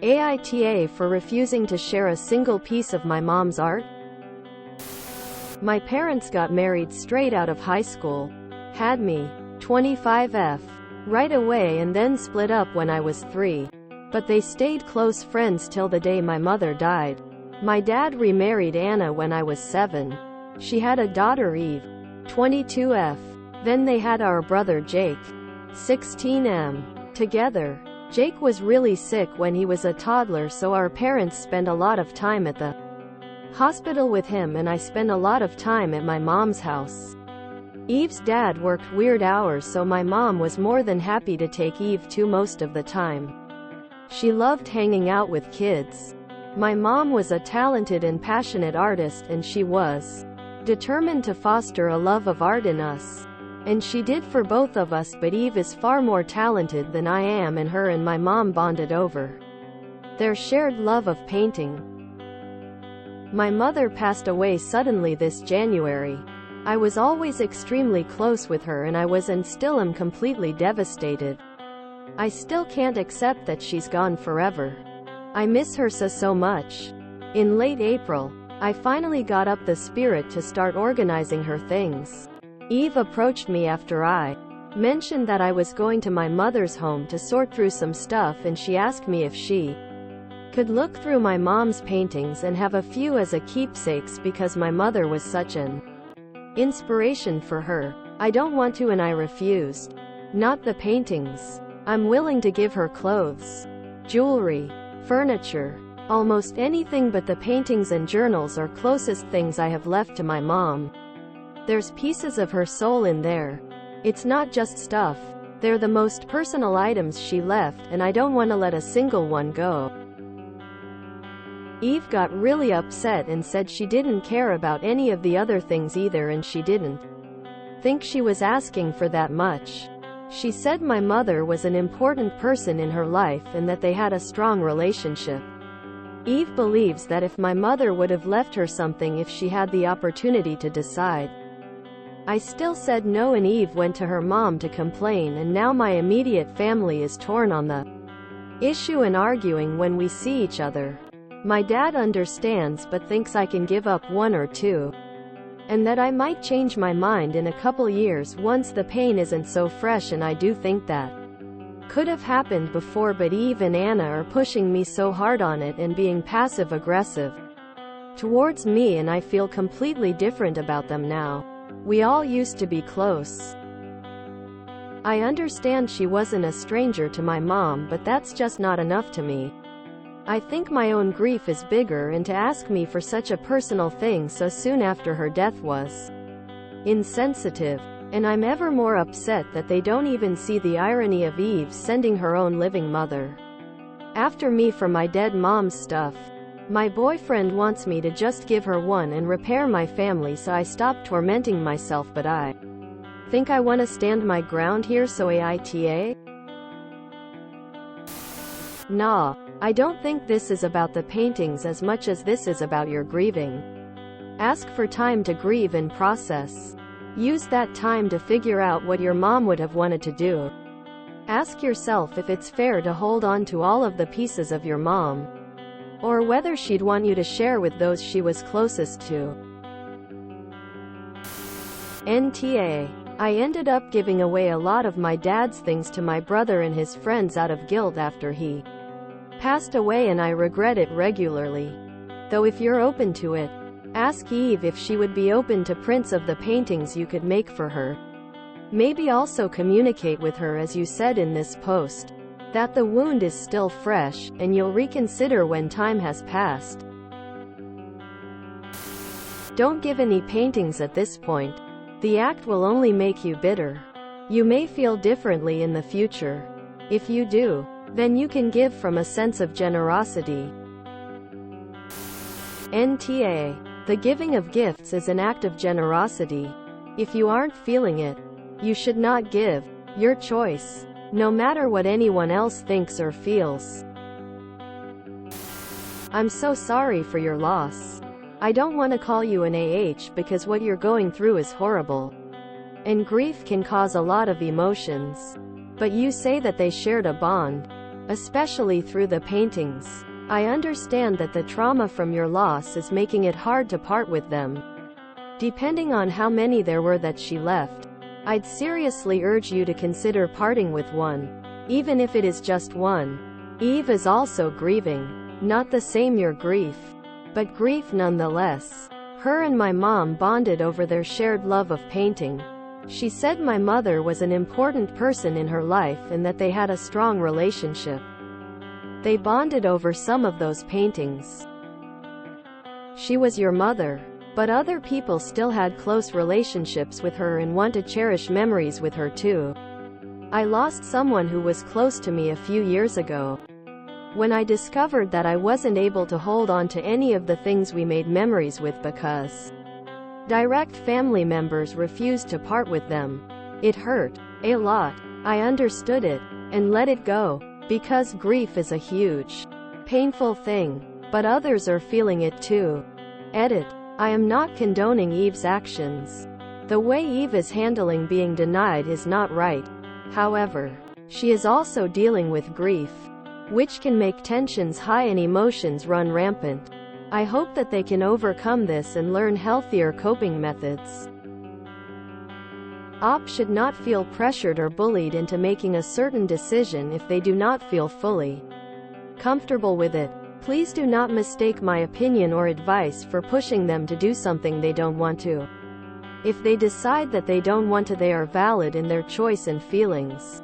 AITA for refusing to share a single piece of my mom's art? My parents got married straight out of high school. Had me, 25F, right away and then split up when I was 3. But they stayed close friends till the day my mother died. My dad remarried Anna when I was 7. She had a daughter Eve, 22F. Then they had our brother Jake, 16M. Together. Jake was really sick when he was a toddler, so our parents spent a lot of time at the hospital with him, and I spent a lot of time at my mom's house. Eve's dad worked weird hours, so my mom was more than happy to take Eve to most of the time. She loved hanging out with kids. My mom was a talented and passionate artist, and she was determined to foster a love of art in us. And she did for both of us, but Eve is far more talented than I am, and her and my mom bonded over their shared love of painting. My mother passed away suddenly this January. I was always extremely close with her, and I was and still am completely devastated. I still can't accept that she's gone forever. I miss her so much. In late April, I finally got up the spirit to start organizing her things. Eve approached me after I mentioned that I was going to my mother's home to sort through some stuff, and she asked me if she could look through my mom's paintings and have a few as a keepsakes because my mother was such an inspiration for her. I don't want to, and I refused. Not the paintings. I'm willing to give her clothes, jewelry, furniture, almost anything but the paintings and journals are closest things I have left to my mom. There's pieces of her soul in there. It's not just stuff. They're the most personal items she left, and I don't want to let a single one go. Eve got really upset and said she didn't care about any of the other things either, and she didn't think she was asking for that much. She said my mother was an important person in her life and that they had a strong relationship. Eve believes that if my mother would have left her something if she had the opportunity to decide. I still said no, and Eve went to her mom to complain, and now my immediate family is torn on the issue and arguing when we see each other. My dad understands but thinks I can give up 1 or 2. And that I might change my mind in a couple years once the pain isn't so fresh, and I do think that could have happened before, but Eve and Anna are pushing me so hard on it and being passive-aggressive towards me, and I feel completely different about them now. We all used to be close. I understand she wasn't a stranger to my mom, but that's just not enough to me. I think my own grief is bigger, and to ask me for such a personal thing so soon after her death was insensitive. And I'm ever more upset that they don't even see the irony of Eve sending her own living mother after me for my dead mom's stuff. My boyfriend wants me to just give her one and repair my family, so I stop tormenting myself, but I think I want to stand my ground here, so AITA? Nah, I don't think this is about the paintings as much as this is about your grieving. Ask for time to grieve and process. Use that time to figure out what your mom would have wanted to do. Ask yourself if it's fair to hold on to all of the pieces of your mom, or whether she'd want you to share with those she was closest to. NTA. I ended up giving away a lot of my dad's things to my brother and his friends out of guilt after he passed away, and I regret it regularly. Though if you're open to it, ask Eve if she would be open to prints of the paintings you could make for her. Maybe also communicate with her, as you said in this post, that the wound is still fresh, and you'll reconsider when time has passed. Don't give any paintings at this point. The act will only make you bitter. You may feel differently in the future. If you do, then you can give from a sense of generosity. NTA. The giving of gifts is an act of generosity. If you aren't feeling it, you should not give. Your choice. No matter what anyone else thinks or feels. I'm so sorry for your loss. I don't want to call you an AH because what you're going through is horrible. And grief can cause a lot of emotions. But you say that they shared a bond. especially through the paintings. I understand that the trauma from your loss is making it hard to part with them. Depending on how many there were that she left, I'd seriously urge you to consider parting with one, even if it is just one. Eve is also grieving. Not the same your grief, but grief nonetheless. Her and my mom bonded over their shared love of painting. She said my mother was an important person in her life and that they had a strong relationship. They bonded over some of those paintings. She was your mother, but other people still had close relationships with her and want to cherish memories with her too. I lost someone who was close to me a few years ago. When I discovered that I wasn't able to hold on to any of the things we made memories with because direct family members refused to part with them, it hurt a lot. I understood it and let it go, because grief is a huge, painful thing, but others are feeling it too. Edit. I am not condoning Eve's actions. The way Eve is handling being denied is not right. However, she is also dealing with grief, which can make tensions high and emotions run rampant. I hope that they can overcome this and learn healthier coping methods. Op should not feel pressured or bullied into making a certain decision if they do not feel fully comfortable with it. Please do not mistake my opinion or advice for pushing them to do something they don't want to. If they decide that they don't want to, they are valid in their choice and feelings.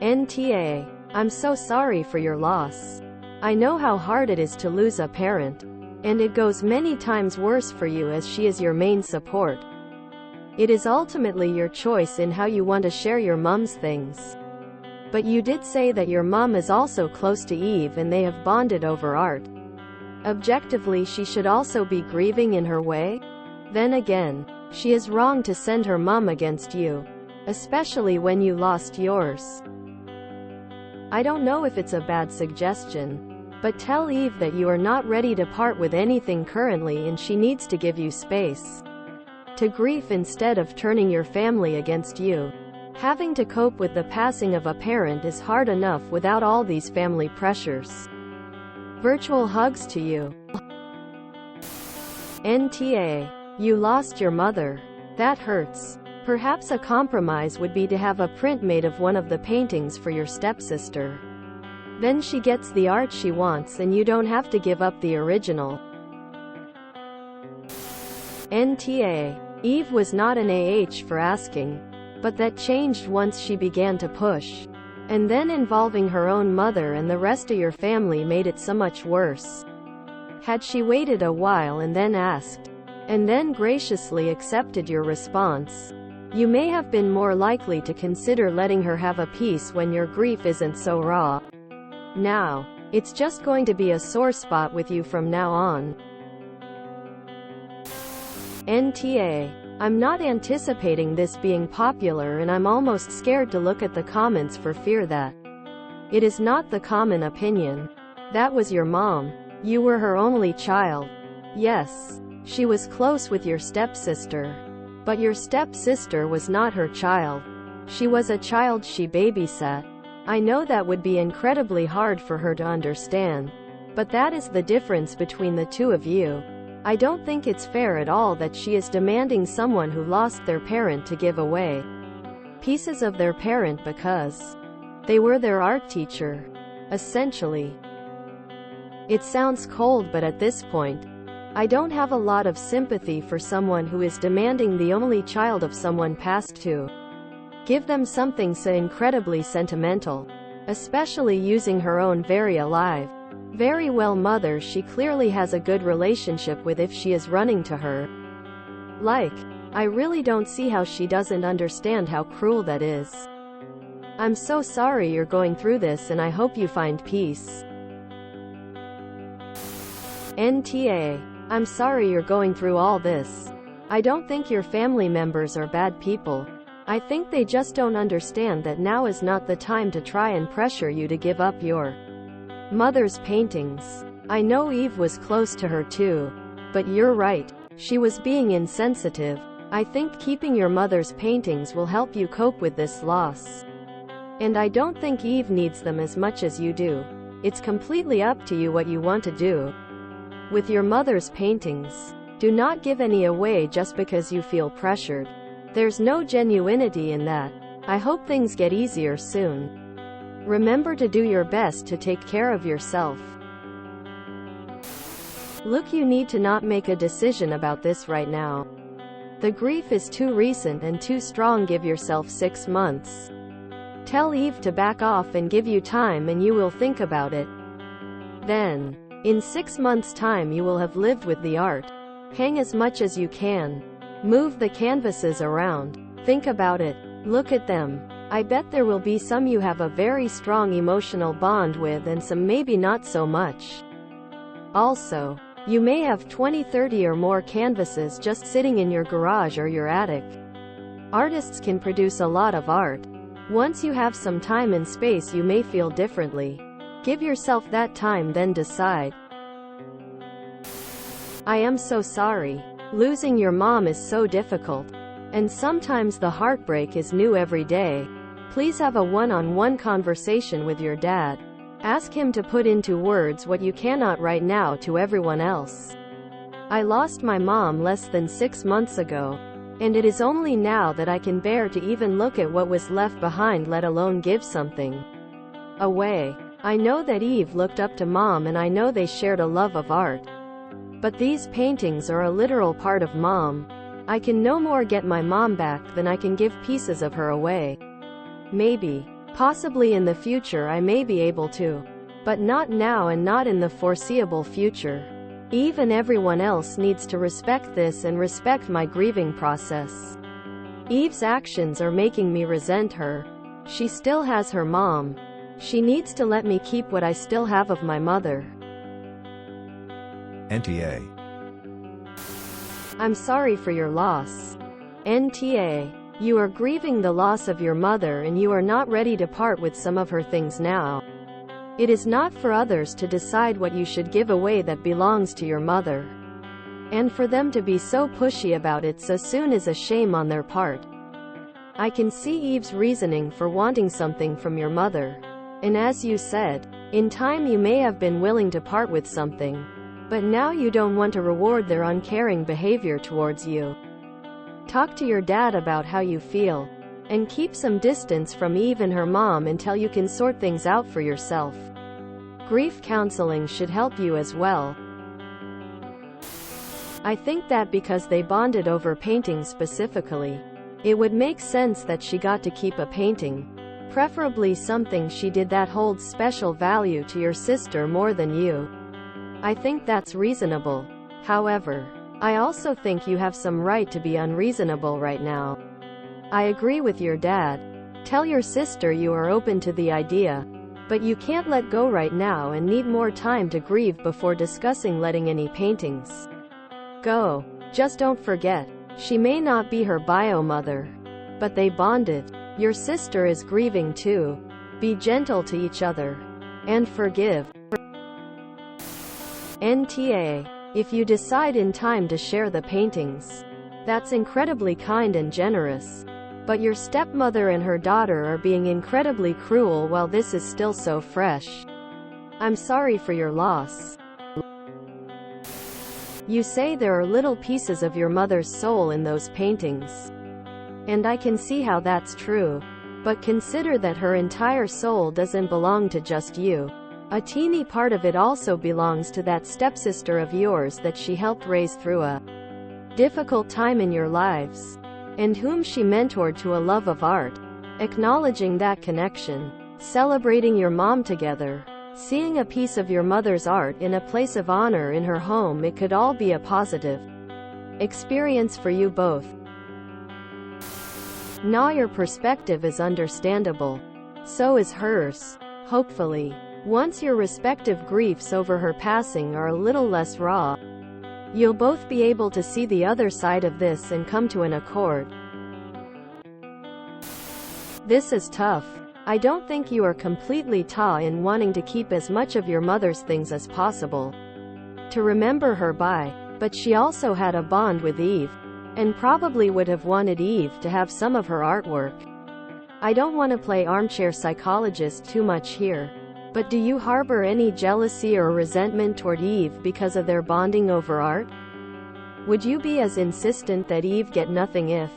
NTA. I'm so sorry for your loss. I know how hard it is to lose a parent, and it goes many times worse for you as she is your main support. It is ultimately your choice in how you want to share your mom's things. But you did say that your mom is also close to Eve and they have bonded over art. Objectively, she should also be grieving in her way. Then again, she is wrong to send her mom against you, especially when you lost yours. I don't know if it's a bad suggestion, but tell Eve that you are not ready to part with anything currently and she needs to give you space to grieve instead of turning your family against you. Having to cope with the passing of a parent is hard enough without all these family pressures. Virtual hugs to you. NTA. You lost your mother. That hurts. Perhaps a compromise would be to have a print made of one of the paintings for your stepsister. Then she gets the art she wants and you don't have to give up the original. NTA. Eve was not an AH for asking, but that changed once she began to push. And then involving her own mother and the rest of your family made it so much worse. Had she waited a while and then asked, and then graciously accepted your response, you may have been more likely to consider letting her have a piece when your grief isn't so raw. Now, it's just going to be a sore spot with you from now on. NTA. I'm not anticipating this being popular and I'm almost scared to look at the comments for fear that it is not the common opinion. That was your mom. You were her only child. Yes, she was close with your stepsister. But your stepsister was not her child. She was a child she babysat. I know that would be incredibly hard for her to understand. But that is the difference between the two of you. I don't think it's fair at all that she is demanding someone who lost their parent to give away pieces of their parent because they were their art teacher, essentially. It sounds cold, but at this point, I don't have a lot of sympathy for someone who is demanding the only child of someone passed to give them something so incredibly sentimental, especially using her own very alive, very well mother she clearly has a good relationship with if she is running to her. I really don't see how she doesn't understand how cruel that is. I'm so sorry you're going through this and I hope you find peace. NTA. I'm sorry you're going through all this. I don't think your family members are bad people. I think they just don't understand that now is not the time to try and pressure you to give up your mother's paintings. I know Eve was close to her too, but you're right. She was being insensitive. I think keeping your mother's paintings will help you cope with this loss. And I don't think Eve needs them as much as you do. It's completely up to you what you want to do with your mother's paintings. Do not give any away just because you feel pressured. There's no genuinity in that. I hope things get easier soon. Remember to do your best to take care of yourself. Look, you need to not make a decision about this right now. The grief is too recent and too strong. Give yourself 6 months. Tell Eve to back off and give you time, and you will think about it. Then, in 6 months' time, you will have lived with the art. Hang as much as you can. Move the canvases around. Think about it. Look at them. I bet there will be some you have a very strong emotional bond with and some maybe not so much. Also, you may have 20, 30 or more canvases just sitting in your garage or your attic. Artists can produce a lot of art. Once you have some time and space, you may feel differently. Give yourself that time, then decide. I am so sorry. Losing your mom is so difficult. And sometimes the heartbreak is new every day. Please have a one-on-one conversation with your dad. Ask him to put into words what you cannot right now to everyone else. I lost my mom less than 6 months ago, and it is only now that I can bear to even look at what was left behind, let alone give something away. I know that Eve looked up to Mom, and I know they shared a love of art. But these paintings are a literal part of Mom. I can no more get my mom back than I can give pieces of her away. Maybe, possibly in the future I may be able to. But not now, and not in the foreseeable future. Eve and everyone else needs to respect this and respect my grieving process. Eve's actions are making me resent her. She still has her mom. She needs to let me keep what I still have of my mother. NTA. I'm sorry for your loss. NTA. You are grieving the loss of your mother and you are not ready to part with some of her things now. It is not for others to decide what you should give away that belongs to your mother. And for them to be so pushy about it so soon is a shame on their part. I can see Eve's reasoning for wanting something from your mother. And as you said, in time you may have been willing to part with something. But now you don't want to reward their uncaring behavior towards you. Talk to your dad about how you feel. And keep some distance from Eve and her mom until you can sort things out for yourself. Grief counseling should help you as well. I think that because they bonded over painting specifically, it would make sense that she got to keep a painting. Preferably something she did that holds special value to your sister more than you. I think that's reasonable. However, I also think you have some right to be unreasonable right now. I agree with your dad. Tell your sister you are open to the idea, but you can't let go right now and need more time to grieve before discussing letting any paintings go. Just don't forget, she may not be her bio mother, but they bonded. Your sister is grieving too. Be gentle to each other. And forgive. NTA. If you decide in time to share the paintings, that's incredibly kind and generous. But your stepmother and her daughter are being incredibly cruel while this is still so fresh. I'm sorry for your loss. You say there are little pieces of your mother's soul in those paintings. And I can see how that's true. But consider that her entire soul doesn't belong to just you. A teeny part of it also belongs to that stepsister of yours that she helped raise through a difficult time in your lives, and whom she mentored to a love of art. Acknowledging that connection, celebrating your mom together, seeing a piece of your mother's art in a place of honor in her home, it could all be a positive experience for you both. Now your perspective is understandable. So is hers. Hopefully, once your respective griefs over her passing are a little less raw, you'll both be able to see the other side of this and come to an accord. This is tough. I don't think you are completely in wanting to keep as much of your mother's things as possible to remember her by, but she also had a bond with Eve, and probably would have wanted Eve to have some of her artwork. I don't want to play armchair psychologist too much here. But do you harbor any jealousy or resentment toward Eve because of their bonding over art? Would you be as insistent that Eve get nothing if,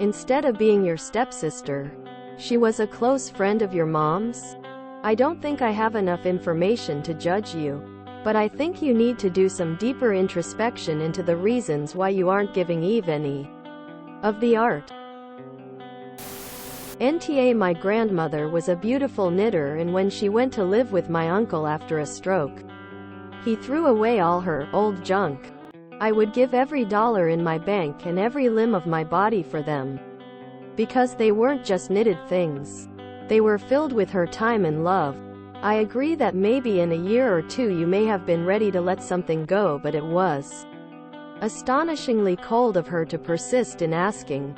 instead of being your stepsister, she was a close friend of your mom's? I don't think I have enough information to judge you, but I think you need to do some deeper introspection into the reasons why you aren't giving Eve any of the art. NTA My grandmother was a beautiful knitter, and when she went to live with my uncle after a stroke, he threw away all her old junk. I would give every dollar in my bank and every limb of my body for them. Because they weren't just knitted things. They were filled with her time and love. I agree that maybe in a year or two you may have been ready to let something go, but it was astonishingly cold of her to persist in asking.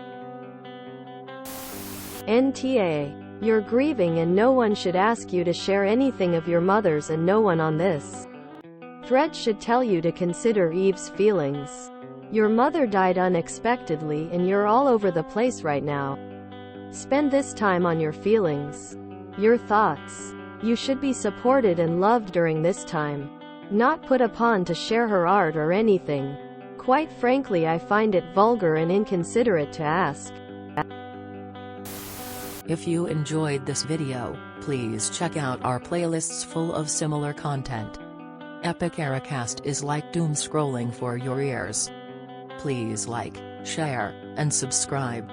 NTA. You're grieving and no one should ask you to share anything of your mother's, and no one on this thread should tell you to consider Eve's feelings. Your mother died unexpectedly and you're all over the place right now. Spend this time on your feelings, your thoughts. You should be supported and loved during this time, not put upon to share her art or anything. Quite frankly, I find it vulgar and inconsiderate to ask. If you enjoyed this video, please check out our playlists full of similar content. Epic Ericast is like doom scrolling for your ears. Please like, share, and subscribe.